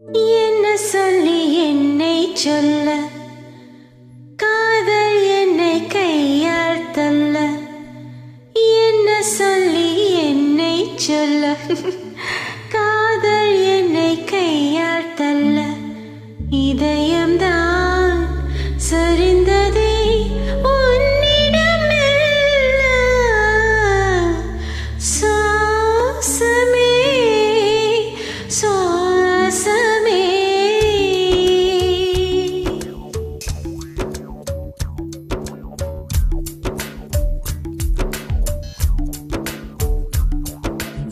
என்ன சொல்லி என்னை சொல்ல, காதல் என்னை கையால் தள்ள. என்ன சொல்லி என்னை சொல்ல, காதல் என்னை கையால் தள்ள. இதயம்தான் சரிந்ததே உன்னிடம் மெல்ல. சுவாசமே சுவாசமே.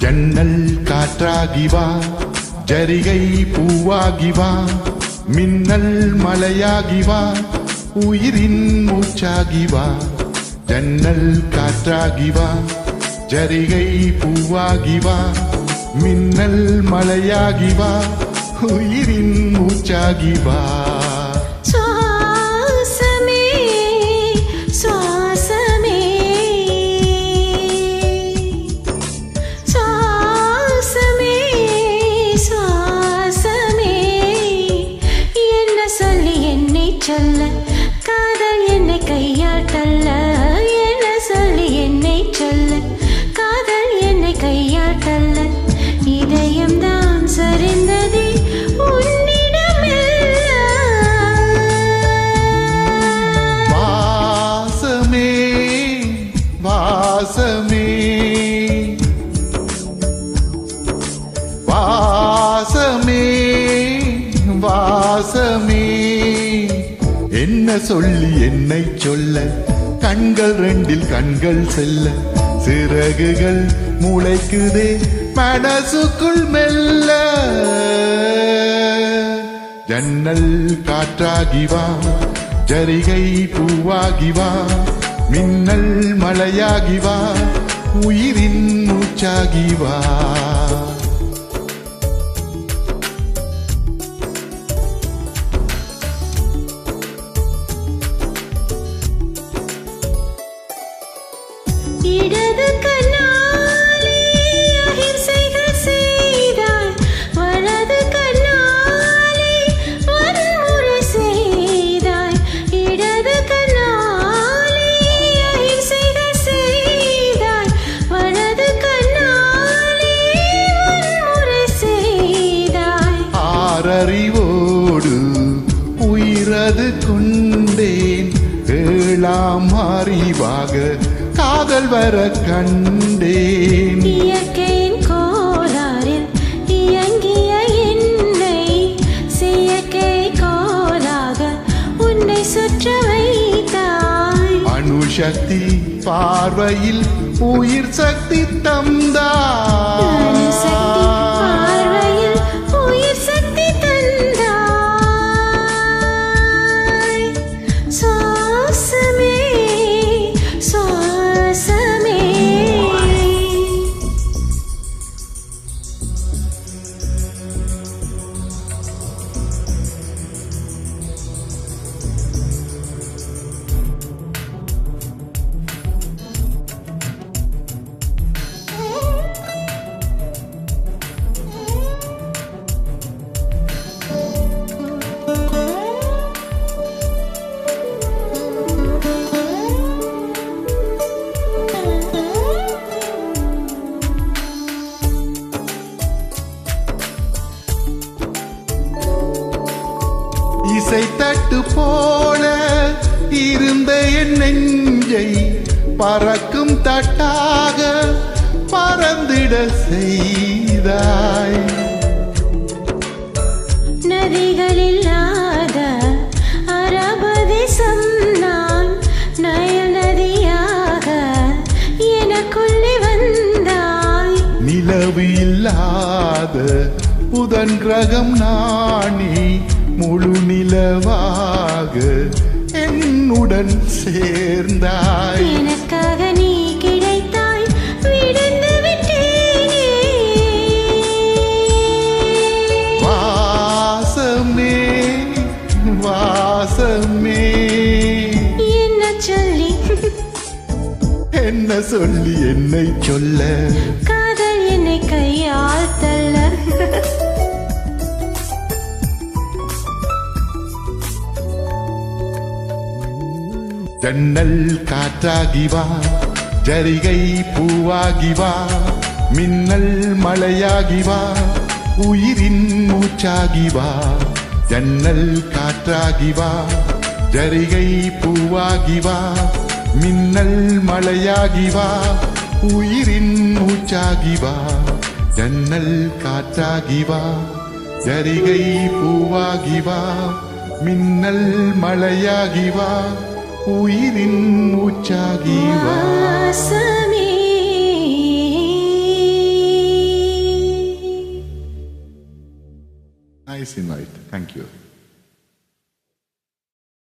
ஜன்னல் காற்றாகி வா, ஜரிகை பூவாகி வா, மின்னல் மலையாகி வா, உயிரின் மூச்சாகி வா. ஜன்னல் காற்றாகி வா, ஜரிகை பூவாகி வா, மின்னல் மலையாகி வா, உயிரின் மூச்சாகி வா. சுவாசமே சுவாசமே சுவாசமே சுவாசமே. என்ன சொல்லி என்னை சொல்ல, காதல் என்னை கையால் தள்ள. என்ன சொல்லி என்னை சொல்ல, காதல் என்னை கையால் தள்ள. இதயம்தான் சரிந்ததே உன்னிடம் மெல்ல. வாசமே வாசமே வாசமே வாசமே. என்ன சொல்லி என்னை சொல்ல, கண்கள் ரெண்டில் கண்கள் செல்ல, சிறகுகள் முளைக்குதே மனசுக்குள் மெல்ல. ஜன்னல் காற்றாகி வா, ஜரிகை பூவாகி வா, மின்னல் மலையாகி வா, உயிரின் மூச்சாகி வா. இடது கண்ணாலே அஹிம்சைகள் செய்தாய், வலது கண்ணாலே வன்முறை செய்தாய். இடது கண்ணாலே அஹிம்சைகள் செய்தாய், வலது கண்ணாலே வன்முறை செய்தாய். ஆறறிவோடு உயிரது கொண்டேன், ஏழாம் அறிவாக காதல் வர கண்டேன். இயற்கையின் கோளாறில் இயங்கிய என்னை செயற்கை கோளாக உன்னை சுற்ற வைத்தாய். அணுசக்தி பார்வையில் உயிர் சக்தி தந்தாய். அணுசக்தி பார்வையில் உயிர் சக்தி தந்தாய். சுவாசமே சுவாசமே. இசை தட்டு போல இருந்த என் நெஞ்சை பறக்கும் தட்டாக பறந்திட செய்தாய். நதிகளில்லாத அரபதேசம் நான், நயல் நதியாக எனக்குள்ளே வந்தாய். நிலவு இல்லாத புதன் கிரகம் நானே, முழு நிலவாக என்னுடன் சேர்ந்தாய். எனக்காக நீ கிடைத்தாய், விடுந்து விட்டேனே. வாசமே வாசமே. என்ன சொல்லி என்ன சொல்லி என்னை சொல்ல, காதல் என்னை கையால் தள்ள. ஜன்னல் காற்றாகி வா ஜரிகை பூவாகி வா மின்னல் மழையாகி வா உயிரின் மூச்சாகி வா ஜன்னல் காற்றாகி வா ஜரிகை பூவாகி வா மின்னல் மழையாகி வா உயிரின் மூச்சாகி வா ஜன்னல் காற்றாகி வா ஜரிகை பூவாகி வா மின்னல் மழையாகி வா உயிரின் மூச்சாகி வா வாசமே நைஸ் இன்வைட் தேங்க்யூ